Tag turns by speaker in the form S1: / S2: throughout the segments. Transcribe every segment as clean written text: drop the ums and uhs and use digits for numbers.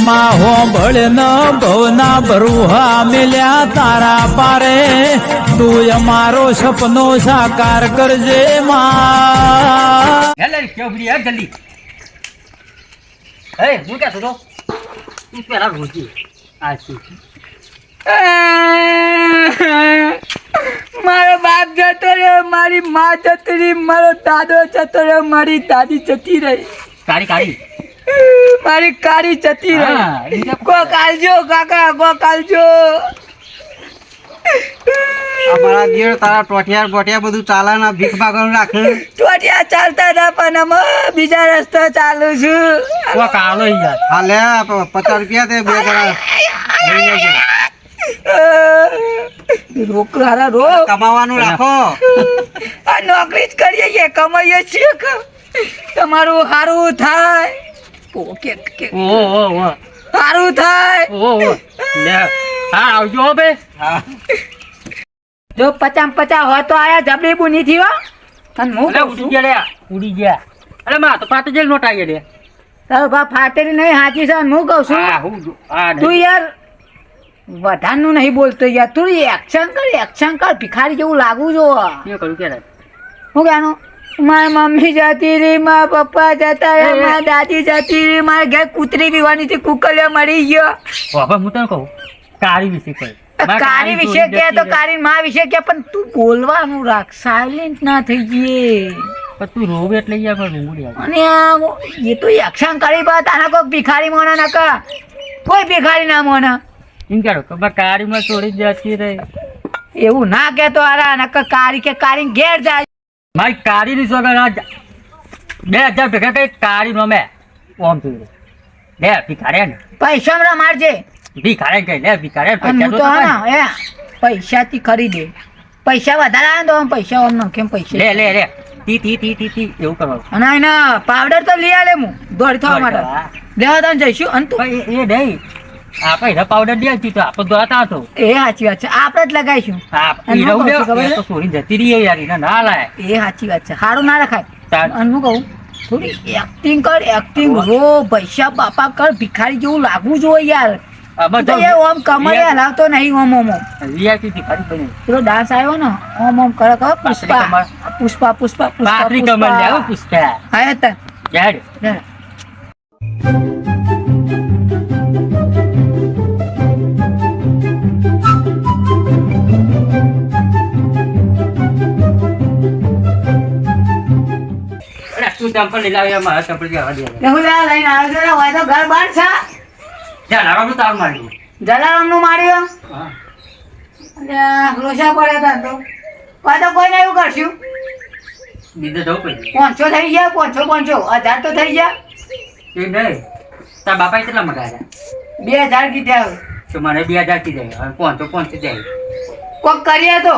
S1: માં હોંભળ ન ભવના ભરુહા મિલ્યા તારા પારે તું અમારો સપનો સાકાર કરજે માં.
S2: હેલે કેવડી હે જલ્દી. હે હું ક્યાં છો તું પેલા રોજી આ શું
S3: મારો બાપ જતો રહ્યો, મારી માં જતી રહી, મારો દાદો જતો રહ્યો, મારી દાદી જતી રહી,
S2: કાળી કાળી
S3: મારી કાળી જતી
S2: હા,
S3: રહી.
S2: એટલે
S3: કોક આલજો કાકા, કોક આલજો.
S4: અમારા ઘેર તારા ટોટિયા બોટિયા બધું ચાલે ને ભીખ ભાગવાનું રાખે.
S3: ટોટિયા ચાલતા હતા પણ અમે બીજા રસ્તો ચાલુ છું.
S2: કો કાળો યાર
S4: હાલે 50 રૂપિયા તે 2 જણા લઈ લેજો.
S3: રોક હારા રો,
S4: કમાવાનું રાખો.
S3: આ નોકરી જ કરીએ છીએ, કમાઈએ છીએ કે તમારું સારું થાય. ઓકે
S2: ઓ
S3: સારું થાય.
S2: ઓ લે હા આવજો હો બે.
S4: હા
S3: જો 50 હોય તો આયા જબરી બુની થી હો. અને હું
S2: અરે
S3: કહું
S2: ઉડી
S3: છું,
S2: ગયા લે ઉડી ગયા. અરે માં તો પાતે જેલ નોટ આવી લે.
S3: તારો બાપ ફાટેરી નહીં હાચી છે. અને હું કહું છું
S2: હા હું આ
S3: તું યાર વધારનું નહીં બોલતો યાર. તું એક્શન કર, ભિખારી જેવું લાગુ જો.
S2: શું કરું કે
S3: હું કહેવાનું, મારી મમ્મી જતી રહી, મારા પપ્પા જતા રહ્યા, મારી દાદી જતી રહી, મારા ઘેર કૂતરી પીવાની હતી, કુકલિયો મરી ગયો.
S2: બાબા હું તને કહું કાળી વિશે કહે
S3: કારી વિશે કે તો કારી માં વિશે કે, પણ તું બોલવાનું રાખ, સાયલેન્ટ ના થઈ જઈએ.
S2: પણ તું રોવ એટલે યાર પણ રૂંગડી આવી.
S3: અને એ તો એક્શન કરી બાત આના કોઈ ભિખારી મોના ના કા, કોઈ ભિખારી ના મોના
S2: એમ કહો કે બા કાળીમાં છોડી જતી રહી.
S3: એવું ના કેતો આરા નકર કારી કે કારી ઘેર જાય.
S2: મારી કાળીની સોગન આ 2000 ભેગા કઈ કાળી નો મેં ઓમ થઈ લે ભિખારે ને
S3: પૈસા માં મારજે.
S2: ભિખારે કઈ લે ભિખારે
S3: અને હું તો હા પૈસા થી ખરીદે. પૈસા વધારે આવે તો આમ પૈસા આમ નાખે પૈસા
S2: લે લે લે તી એવું કરવાનું.
S3: અને એના પાવડર તો લઈ આલે હું દોડી થવા માટે લેવા તને જઈશું. અને તું
S2: પણ એ નહીં આપણે હીરા પાવડર દે તો આપણે દોડતા હતો.
S3: એ સાચી વાત છે, આપણે જ લગાવીશું.
S2: હા
S3: અને
S2: હીરા
S3: હું કહું છું
S2: ઉડે
S3: ખબર
S2: તો છોડી જતી રહી યાર એને ના લાય.
S3: એ સાચી વાત છે, સારું ના રખાય.
S2: તાર
S3: અને હું કહું થોડી એક્ટિંગ કર, એક્ટિંગ રો પૈસા બાપા કર, ભિખારી જેવું લાગવું જોઈએ યાર.
S2: આમાં
S3: તો એ ઓમ કમરે હલાવતો નહીં ઓમ ઓમ ઓમ.
S2: VIP ભિખારી બની
S3: પેલો ડાન્સ આવ્યો ને ઓમ ઓમ કરે ખબર, પુષ્પા પુષ્પા પુષ્પા
S2: પાતરી કમર લે આવો પુષ્પા
S3: હા તા
S2: યાર. અરે તું ચંપલ લઈ લાવ્યા મારા ચંપલ જવા દે.
S3: હું લઈને આવ્યો છું, હોય તો ઘર બંધ છે.
S2: જા લાવવાનું તાર માર્યું.
S3: જલારામ નું માર્યો
S2: હા
S3: અને લોસા પડ્યા હતા તો હોય તો કોઈને એવું કરશું.
S2: દીધે જવું પડે
S3: 500 થઈ ગયા, 500 1000 તો થઈ ગયા.
S2: એ નહીં તાર બાપાએ કેટલા મગાવ્યા
S3: 2000 કીધા હવે.
S2: તો મને 2000 થી જાય હવે 500 જાય
S3: કોક કરીએ તો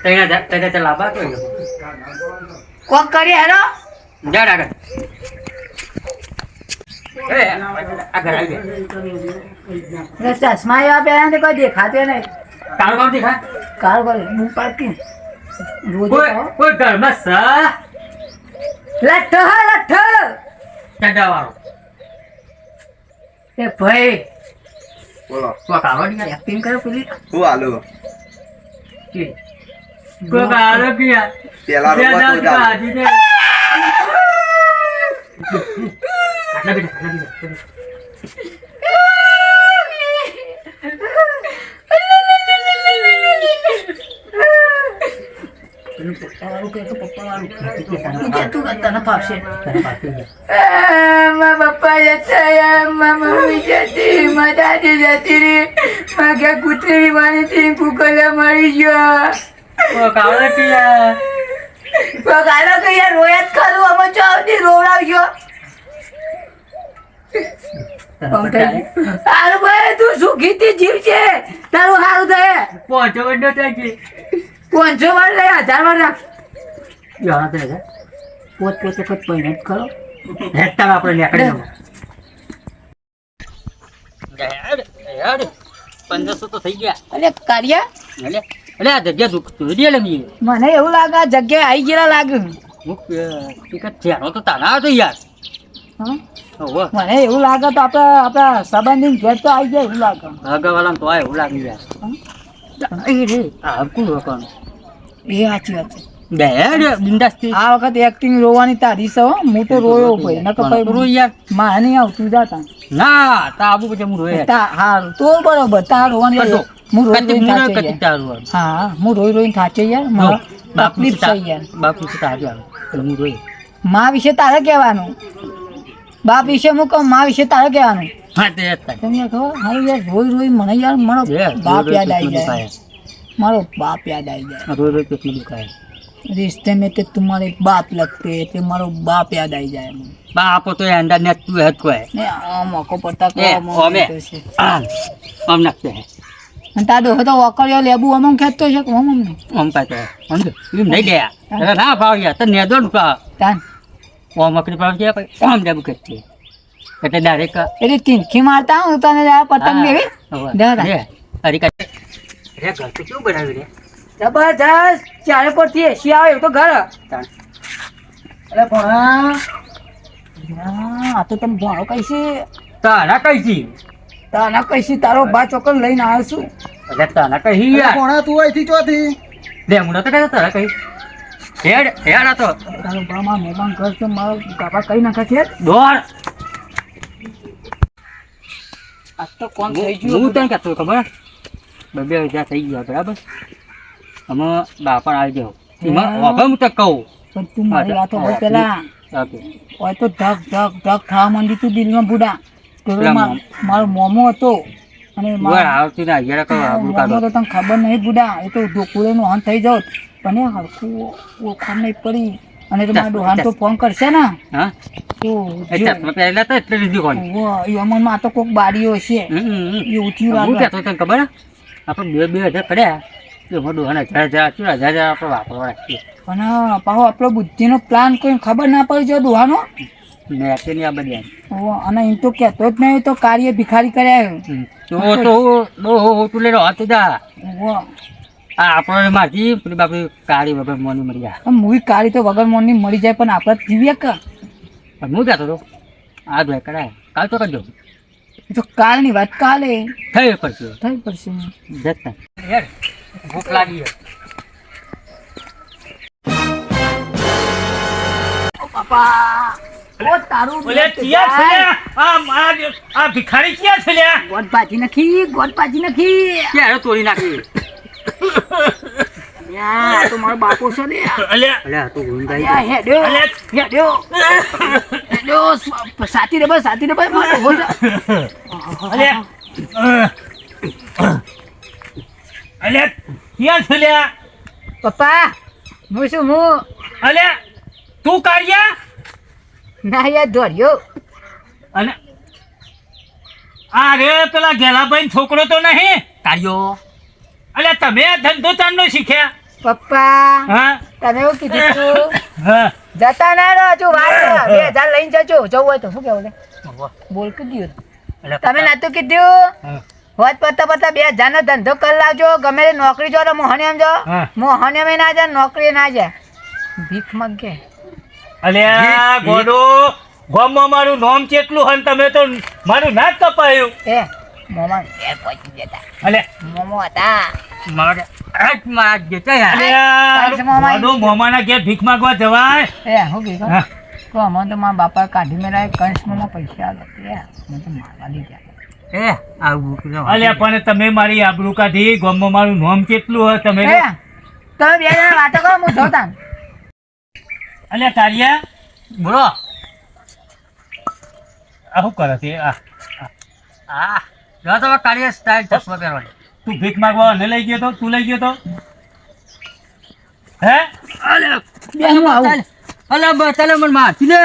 S2: 3000 લાવવા તો
S3: કોક કરીએ હેલો.
S2: જા આગળ આગળ આવી ગયા.
S3: ચશ્મા એવા પહેલા કોઈ દેખાતે નહીં.
S2: તારું કામ દેખા
S3: કાર કરે હું પાડતી રોજ
S2: કોઈ ઘરમાં સા
S3: લઠ્ઠ
S2: ચડા વાળો
S3: એ ભાઈ
S4: બોલો
S2: તો કાળો નહીં
S3: એક્ટિંગ કરે પેલી
S4: હું હાલો
S2: કોઈ કાળો ગયા
S4: પેલા રોબો તો જા.
S2: આટલા બેટા
S3: પપ્પા જતા મમ્મી જતી મારી દાદી જતી રહી, મારે કૂતરી વાની થી કુકલિયા મરી ગયો.
S2: કાળો ગયા
S3: ગાલો કે યાર રોયા જ કરું, અમે ચાવતી રોવડાવજો. તારું ભાઈ તું સુખી થી જીવ છે, તારું સારું થાય.
S2: 500 વડો થાય છે
S3: 500 વાર લઈ 1000 વાર રાખ.
S2: યાર તે છે
S3: પોત પૈને જ કરો.
S2: હેડતા આપણે નીકળી યાર 1500 તો થઈ ગયા.
S3: અલે કાર્યા
S2: અલે આ જગ્યા દુખતું રે મી
S3: મને એવું લાગે આ જગ્યાએ આવી ગયેલા લાગે.
S2: હું ટિકટ થયાનો તો તાના હતો યાર.
S3: હા
S2: ઓહો
S3: મને એવું લાગે તો આપણા સંબંધી ઘેર તો આવી જાય એવું લાગે.
S2: આગળવાળાને તો આ એવું લાગી જાય એ રે આ કોણ રોકવાનું
S3: એ સાચી વાત છે.
S2: બે બિંદાસથી
S3: આ વખત એક્ટિંગ રોવાની તારી છે હો. હું તો રોયો ભાઈ નકર
S2: રોઈ
S3: ભાઈ
S2: યાર
S3: માં નહીં આવતું જાતા.
S2: ના તા આબુ પછી હું રોયા
S3: હારું તો બરોબર તાર રોવાની
S2: કરતો.
S3: હું રોઈ રોઈને
S2: મુને
S3: થાચી
S2: કતી
S3: યાર.
S2: તારું
S3: હા હું રોઈ રોઈને થાચી યાર મને તકલીફ છે યાર.
S2: બાપુ છે તારી આવે એટલે હું રોઈ
S3: માં વિશે તારે કહેવાનું. બાપ વિશે હું કહું માં વિશે તારે કહેવાનું.
S2: હા તે જ થાય
S3: તમને ખબર હારું યાર રોઈ રોઈ મને યાર મારો બાપ યાદ આવી જાય. મારો બાપ યાદ આવી જાય.
S2: રોઈ રોઈ પેટમાં દુખાય
S3: रिश्ते में तो तुम्हारे बाप लगते थे मारो बाप याद आई जाए मुझे.
S2: બાપો તો અંડા ને તું હેત કોઈ
S3: ने मोको पता
S2: ए,
S3: को
S2: ओमे. આમ નાખતે હે
S3: અને તાર ડોહો તો વકળ્યો લેબુ અમમ ખેતો છે કે અમમ ને
S2: આમ પાતે આમ તો એમ નહીં દે એટલે ના ભાવ યાર તને નેદો ને પા
S3: તાન
S2: ઓ મકડી પાવ છે પછી આમ દેબુ કરતી એટલે ડાયરેક્ટ
S3: એટલે તીનખી મારતા હું તને જા પતંગ દેવી દાદા
S2: અરે કા રે ઘર તો કેવું બનાવ્યું રે
S3: જબરજસ્ત ચારે પરથી એસી આવે એવું તો ઘર. અરે ભણા આ તો તમે ભણો કઈશી
S2: તારા કઈ છી
S3: તાના કઈશી તારો બા ચોકન લઈને આવ્યો છું.
S2: એટલે તારા કઈ યાર
S4: કોણા તું અહીંથી ચોથી
S2: લે મુડા તો કઈ તારા કઈ હેડ હેડ આ તો
S3: તારો બા માં મહેમાન ઘર છે મારો બાપા કઈ નાખે છે.
S2: દોડ
S3: આ તો કોણ થઈ
S2: હું
S3: ગયું
S2: તને કહેતો ખબર 2000 થઈ ગયા બરાબર અમે બાપા આવી જાવ એમાં હવે હું તો કહું
S3: પણ તું મારી વાતો બહુ પેલા
S2: ઓકે
S3: હોય તો ધક ધક ધક થવા માંડી તું દિલમાં બુડા તો
S2: પેલા
S3: મારો મોમો હતો અને
S2: બર આવતી ના યાર કહો આબુ
S3: મોમો
S2: કાઢો
S3: તો તને ખબર નહીં બુડા એ તો ડોકુળેનું હન થઈ જાવ પણ એ હરખું ઓળખાણ નહીં પડી અને તો મારા ડોહાન તો ફોન કરશે ને
S2: હા
S3: તો
S2: એટલે પહેલા તો એટલે લીધી કોણ
S3: એ અમનમાં આ તો કોઈક બારીઓ છે એ ઊંચી
S2: હું
S3: લાગે
S2: કહેતો તને ખબર હે? આપણે 2000 કર્યા તો મોઢું અને 1000 આપણે વાપરવા રાખીએ
S3: પણ પાછો આપણો બુદ્ધિનો પ્લાન કોઈ ખબર ના પડી જો ડોહાનો
S2: મેં ની આ બધી
S3: અને એમ તો કહેતો જ નહીં તો કાર્ય ભિખારી કર્યા
S2: તો તું લઈ રહ્યો જા
S3: આવ્યો
S2: આ આપણે મારથી પેલી બાપડી કાળી વગર મોની મરી ગયા
S3: મૂવી કાઢી તો વગર મોની મળી જાય પણ આપણે જીવીએ કે
S2: પણ હું કહેતો હતો આ ભાઈ કરાય કાલ તો કરજો
S3: એ તો કાલની વાત કાલે
S2: થઈ પડશે
S3: થઈ પડશે
S2: જતા યાર ભૂખ લાગી
S3: બાપા ઓ તારું
S1: ઓલે ક્યાં છે આ ભિખારી ક્યાં છે લ્યા
S3: ગોટ ભાજી નથી
S2: ક્યારે તોડી નાખી
S3: યા તો મારો બાપો છે ને
S1: અલ્યા
S2: અલ્યા તું ગુંદાઈ
S3: યા હેડ્યો સાથી રે બસ મારો હો
S1: અલ્યા અલ્યા ક્યાં છે લ્યા
S3: પપ્પા હું
S1: અલ્યા તું કાઢ્યા
S3: ના યાર દોડ્યો
S1: અને આ રે પેલા ગેલાભાઈ છોકરો તો નહીં
S2: કાઢ્યો
S1: અલ્યા તમે આ ધંધો ચાંદનો શીખ્યા
S3: પપ્પા
S1: હા
S3: તમે એવું કીધું તું
S1: હા
S3: જતા ના રહો હજુ વાત 2000 લઈને જજો જવું હોય તો શું કેવું લે બોલ કીધું તમે નતું કીધું
S1: હા.
S3: હોત પતા 2000 નો ધંધો કરી લાવજો ગમે તે નોકરી જો તો મોહને એમ જો
S1: હા.
S3: મોહને મેં ના જાય નોકરી ના જાય ભીખ માંગે
S1: અલ્યા ગોડો ગામમાં મારું નામ કેટલું હન તમે તો મારું ના જ કપાયું
S3: એ મોમાં ઘેર પહોંચી જતા
S1: અલ્યા
S3: મોમો હતા
S2: મારે આજ માં જતા યાર
S1: અલ્યા
S3: તારી મામા
S1: ગોડો મોમાના ઘેર ભીખ માંગવા જવાય
S3: એ હું કીધું
S1: હા.
S3: તો અમને તો મારા બાપા કાઢી મેળા કંસમાં પૈસા આવ્યા મને તો મારવા દીધા
S2: એ આવું
S1: અલ્યા પણ તમે મારી આબરૂ કાઢી ગામમાં મારું નામ કેટલું હોય તમે
S3: એ તમે બે જણા વાતો કરો હું જોતા
S1: અલ્યા તારિયા
S2: બોલો
S1: આ શું કરે છે આ
S2: હા જો તો કાઢીએ સ્ટાઇલ ચશ્મા પહેરવાની
S1: તું ભીખ માંગવા અને લઈ ગયો તો તું લઈ ગયો તો હે
S3: બે હું આવું
S2: અલા બતાલે મને મારતી ને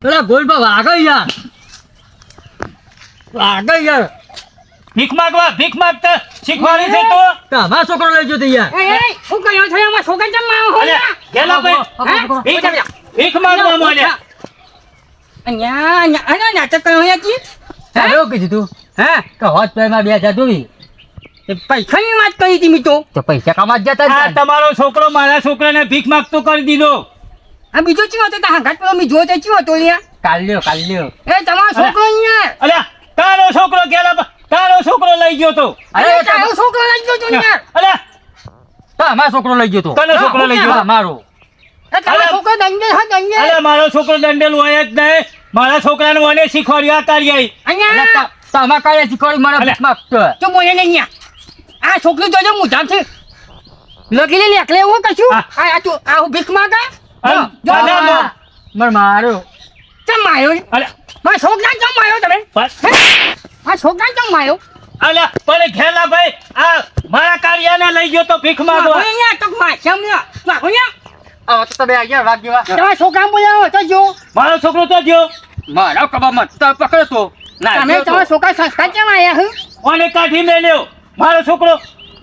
S2: પેલા ગોલ પર વાગઈ યાર
S1: ભીખ માંગતા શીખવાડી છે તો
S2: તમારો છોકરો લઈ જતો યાર
S3: શું કર્યો છો એમાં છોકરા જમા
S1: અલ્યા ગેલા ભાઈ ભીખ માંગવા માંડ્યા
S3: અહીંયા નાટક કર્યો અહીંયાથી
S2: એવું કીધું તું હે કે હોત પેરમાં 2000 જોઈ
S3: પૈસાની વાત કરી હતી મી તો
S2: તો પૈસા કમા જતા
S1: આ તમારો છોકરો મારા છોકરાને ભીખ માંગતો કરી દીધો
S3: આ બીજો ચીવો હતો તા હંગાત પેલો મી જોતો ચીવો તો લ્યા
S2: કાલ્યો
S3: એ તમારો છોકરો અહીંયા
S1: અલ્યા તારો છોકરો ગેલા તારો છોકરો લઈ ગયો તો
S3: અરે તારો છોકરો લઈ ગયો તો યાર
S1: અલ્યા
S2: તો અમારો છોકરો લઈ ગયો તો
S1: તને છોકરો લઈ ગયો
S2: અમારો
S3: એ તમારો છોકરો દંડે હા દંડે
S1: અલ્યા મારો છોકરો દંડેલ હોય જ નહીં મારા છોકરાને મને શીખવાડ્યું આ કાર્ય
S3: અહીંયા
S2: તો અમાર કાલે શીખવાડી મારા
S1: અલે.
S2: ભીખમાં
S3: તો મોને નહીં અહીંયા આ છોકરી જોજો મુધામ છે લગીને એકલે એવું કશું
S1: હા.
S3: આ તું આ હું ભીખ માંગા
S1: અલ્યા,
S3: જો
S1: અલ્યા,
S2: મારો
S3: ચમ માયો
S1: અલ્યા
S3: મારા છોકરા ચમ માયો તમે
S1: બસ.
S3: આ છોકરા ચમ માયો
S1: અલ્યા પણ ઘેલા ભાઈ આ મારા કાર્યને લઈ ગયો તો ભીખ માંગવા
S3: અહીંયા તો માં ચમ ના હોયા
S2: આ તો બે આગળ વાગ જેવા
S3: તમારા છોકરા બોલાવો તો જો
S1: મારો છોકરો તો ગયો
S2: મારા કબામાં તો પકડો તો ના
S3: તમે તમારા છોકરા સંસ્કાર કેમ આયા હું
S1: કોને કાઢી મેલ્યો મારો છોકરો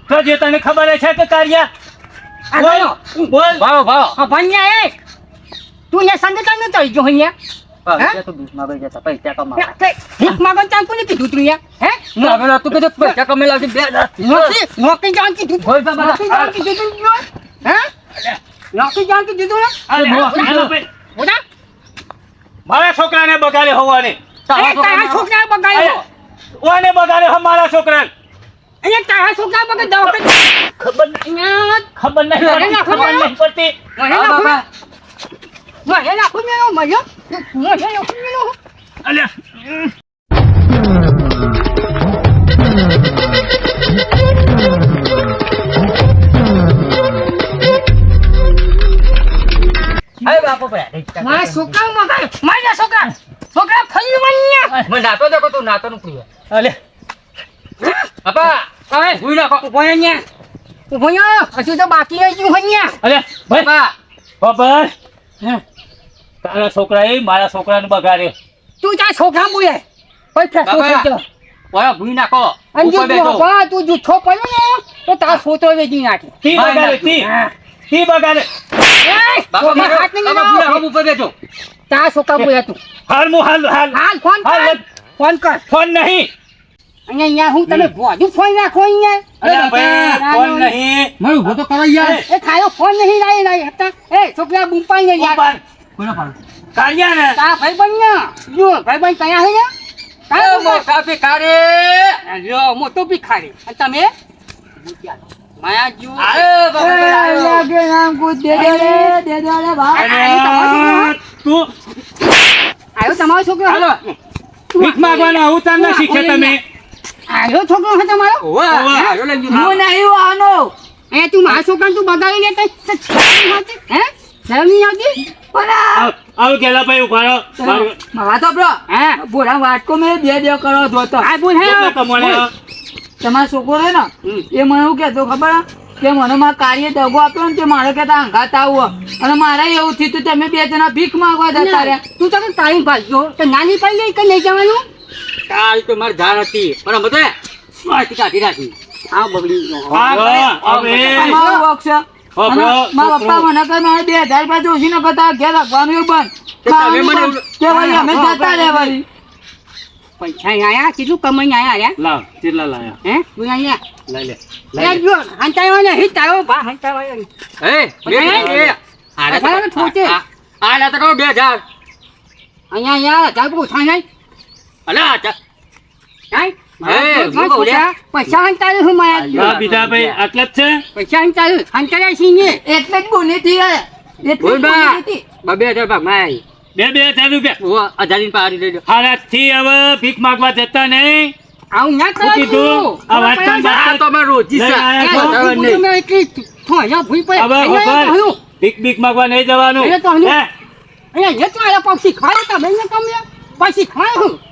S1: તો જે તને ખબર છે કે કાર્ય
S3: આ
S1: બોલ
S3: ગયો.
S1: બોલ
S2: ભાવ
S3: ભણ્યા એ તું ને સંગે તને તો જો અહીંયા
S2: ભાવ તો ભીખમાં ગઈ જતા પૈસા કમાવા
S3: ભીખ માંગો ચાલ કોને કીધું તું અહીંયા હે
S2: ના હવે તું કીધું પૈસા કમે લાવજે બે
S3: નોકરી જાણ કીધું
S2: હોય બાબા.
S3: નોકરી જાણ કીધું તું હે નોકરી જાણ કીધું તું
S1: અલ્યા, ઘેલા ભાઈ,
S3: બોલા
S1: મારા છોકરાને બગાડે હોવાને
S3: તારા છોકરા બગાડ્યો
S1: ઓને બગાડે હો મારા છોકરાને
S3: અહીંયા તારા છોકરા બગાડ દવા
S1: ખબર નહીં
S3: અહીંયા
S1: ખબર નહીં પડતી ખબર નહીં પડતી
S3: મને
S2: હા,
S3: નાખું
S2: બાબા.
S3: મને નાખું મેલો મજો મને નાખું મેલો
S1: અલ્યા
S2: અરે બાપુ ભાઈ
S3: મારા છોકરા બગાડ મારા છોકરા ફરી વણ્યા
S2: મને નાતો દેખો તું નાતો નું પ્રિય
S1: અલ્યા
S2: બાપા
S3: ઓય
S2: ભૂઈ નાખો
S3: ભણ્યા ભણ્યા હજુ તો બાકી રહી ગયું ભણ્યા
S1: અલ્યા ભાઈ
S2: બાપા
S1: બાબા તારા છોકરાએ મારા છોકરાને બગાડ્યો
S3: તું તારા છોકરા બોલે કોઈ ફેસલો
S2: બાબા.
S3: થઈ ગયો
S2: ઓય ભૂઈ નાખો
S3: અને જો
S2: ઉપર બેઠો
S3: બાબા તું જૂઠો પડ્યો ને તો તારા છોકરો વેચી નાખે
S1: તી
S2: મારી
S1: બગાડે
S2: નાખું.
S1: તી
S3: હા.
S1: તી બગાડે
S3: એય,
S2: બાપા
S3: છોકરા
S2: મારો
S3: હાથ નહીં
S2: બાપા ભૂઈ
S3: લગાવો.
S2: નાખો ઉપર બેઠો
S3: તારા છોકરા બોલે તું
S1: હાલ હું હાલ હાલ
S3: હાલ ફોન
S1: હાલ,
S3: કર
S1: હાલ.
S3: ફોન કર
S1: ફોન નહીં
S3: અહીંયા હું તમે ભોજું ફોન રાખો અહીંયા
S1: અલ્યા ભાઈ ફોન નહીં
S2: મારું ઉભો તો કરો યાર
S3: એ ખાયો ફોન નહીં લાવી હતા એ છોકરા બુંપાઈ ને યાર
S1: ઉપાડ.
S2: કોનો ફોન
S1: કાર્યા ને
S3: તારા ભાઈબંધ ને જો ભાઈબંધ કયા છે ને તારા
S2: એ મોટા ભિખારી
S3: જો મોટો ભિખારી અને તમે માયા જો
S2: અરે બાપા
S3: કે નામ કુ દે દે
S1: અરે તું
S3: આયો તમારો છોકરો
S2: હાલો
S1: ભીખ માંગવાના આવું તાર ના શીખે તમે
S3: આયો છોકરો છે તમારો
S2: ઓવા હાલો લઈ ગયો
S3: હું નહીં આનો એ તું મારા છોકરાને તું બગાડી લે તો શરમ નથી હે શરમ નહીં આવતી
S1: આવ ગેલા ભાઈ ઉભા રહો મારું
S3: મારા તો બ્રો હે બોલા વાટકો મે બે કરો જોતો આ બોલ હે
S1: કેટલા કમાણે હો?
S3: તમારો છોકરો હે ને એ મને એવું કહેતો ખબર હે? કે મને મારા કાર્ય દગો આપ્યો ને તે મારે કહેતા અંગાત આવો અને મારે એવું થયું તું તમે બે જણા ભીખ માંગવા જતા રહ્યા તું તો ટાઈમ ભાગ્યો તો નાની પડી ગઈ કે નહીં જવાનું
S2: કાલ તો મારી જાણ હતી પણ અમે તો સ્વાર્થી કાઢી રાખી આ બગડી ગયો
S1: હા, હવે
S3: તમારો વોક છે
S1: હા,
S3: અને
S1: બ્રો,
S3: મારા
S1: છોકરો.
S3: પપ્પા મને કહે મારે 2000 રૂપિયા ઓછી ન કરતા ઘેર રાખવાનું એ બંધ
S2: તે તમે
S3: ખાવાનું
S2: મને
S3: બંધ. તે વળી અમે
S2: હા,
S3: જતા
S2: હા,
S3: રહે વળી પૈસા આયા કેટલું કમાઈ આયા રે
S1: લાવ કેટલા લાયા
S3: હે તું અહીંયા
S1: લઈ લે
S3: એ જો હંતાયો ને હિત તારો ભા હંતાયો
S2: એ બે
S3: અઢાર ઠોચે.
S2: આ લા તો કહો 2000
S3: અહીંયા અહીંયા જાગો થાય નહીં
S2: અલા
S3: નહીં
S2: એ, ભૂગો લે.
S3: પૈસા હંતાયો હું
S1: હા
S3: માયા
S1: બીજા ભાઈ આટલા જ છે
S3: પૈસા હંતાયો હંતાયા છીએ એટલે જ બોની થી એટલે
S2: બોલ બા 2000 ભાગ માય
S1: 2000 રૂપિયા
S2: ઓ 1000 ની પાડી લઈ લો
S1: હારાથી હવે ભીખ માંગવા જતા નહીં
S3: આવું ના
S1: શું કીધું? આ વાત તો
S2: આ તો અમાર રોજી
S1: લઈ આયા છો? હવે ખબર ભીખ ભીખ માંગવા નહીં જવાનું
S3: એટલે તો હનુ.
S1: હે?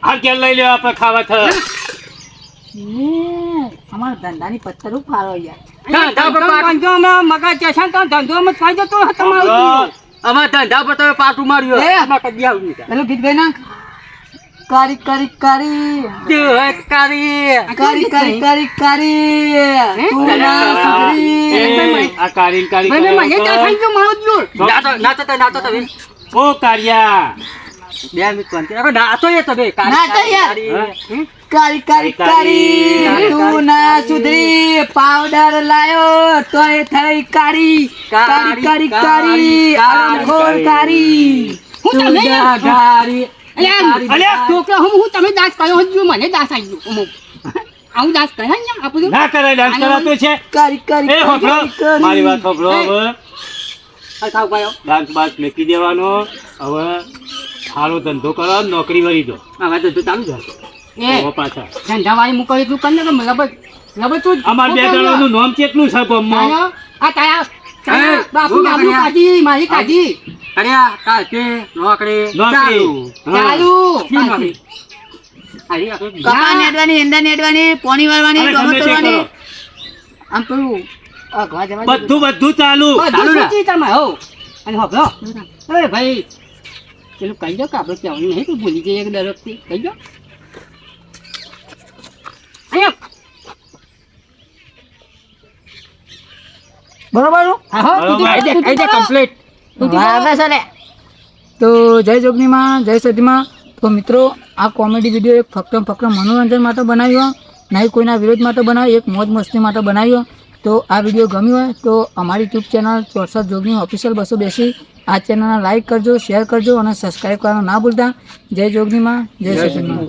S1: આ ઘેર લઈ લ્યો આપણે ખાવા થયો
S3: અમારા ધંધાની પથ્થર ફાળો
S2: અમાર ધંધા પર તમે પાટું માર્યું
S3: એ.
S2: અમાર કદી આવ્યું
S3: પેલું ગીત ગાઈ નાખ કરી કરી કરી કરી કરી કરી તું ના સુધરી.
S1: આ કારીન કારી
S3: ભાઈ, મને ત્યાં થઈ ગયું મારું જ જોર.
S2: નાતો તમે
S1: ઓ કારિયા
S2: 2 મિનિટ શાંતિ રાખો નાતો એ તમે
S3: નાતો યાર.
S1: હે?
S3: કારી કારી કારી તું ના સુધરી પાવડર લાયો તો એ થઈ કારી કારી કારી કારી આંખોર કારી
S5: હું
S3: તું
S5: તમે
S3: જા ગારી
S5: અલ્યા છોકરા હું તમે દાસ કર્યો જો મને દાસ આવી ગયો આવું દાસ કરે ને આપણે
S1: ના કરે ડાન્સ કરાતો છે
S3: કારી કારી
S1: એ હોભળો
S3: કારી
S1: મારી વાત હોભળો હવે
S5: ખાવ ગયો
S1: ડાન્સ બાસ મૂકી દેવાનો હવે સારો ધંધો કરો નોકરી વળી દો
S5: હવે તો ચાલુ છે એ
S1: હવે પાછા
S5: ધંધાવાળી મૂકો એટલું કર ને કે લબડ તું
S1: અમાર બે જણાનું નામ કેટલું છે ગામમાં
S5: આ તારા
S2: એ,
S5: બાપુ
S2: બોલો
S5: નામનું
S2: કન્યા.
S5: કાઢી મારી કાઢી
S2: અરે કાચે નોકરી
S1: નોકરી હા.
S5: ચાલુ
S2: શી નોકરી? અરે આપણે
S3: કપા નેડવાની એંડા નેડવાની પોણી વાળવાની
S1: અરે
S3: ગમે
S1: ગમે તે
S3: કરવાની
S1: કરો.
S3: આમ પેલું અઘવા જવા દે.
S1: બધું ચાલુ
S2: ચાલુ ને?
S5: તમે હો અને હોભળો અરે ભાઈ પેલું કહી દો કે આપણે કહેવાનું નહીં તો ભૂલી જઈએ એક દરખથી કહી દો અહીંયા
S3: બરોબર
S5: હા હો તું
S1: બરોબર.
S5: કહી દે કમ્પ્લીટ
S3: વાગે છે લે. તો જય જોગનીમાં જય સતીમાં. તો મિત્રો આ કોમેડી વિડીયો એક ફક્ત મનોરંજન માટે બનાવ્યો નહીં કોઈના વિરોધ માટે બનાવ્યો એક મોજ મસ્તી માટે બનાવ્યો. તો આ વિડીયો ગમ્યો હોય તો અમારી યુટ્યુબ ચેનલ 64 જોગની ઓફિશિયલ 282 આ ચેનલને લાઇક કરજો, શેર કરજો અને સબસ્ક્રાઈબ કરવાનું ના ભૂલતા. જય જોગનીમાં જય સતીમાં.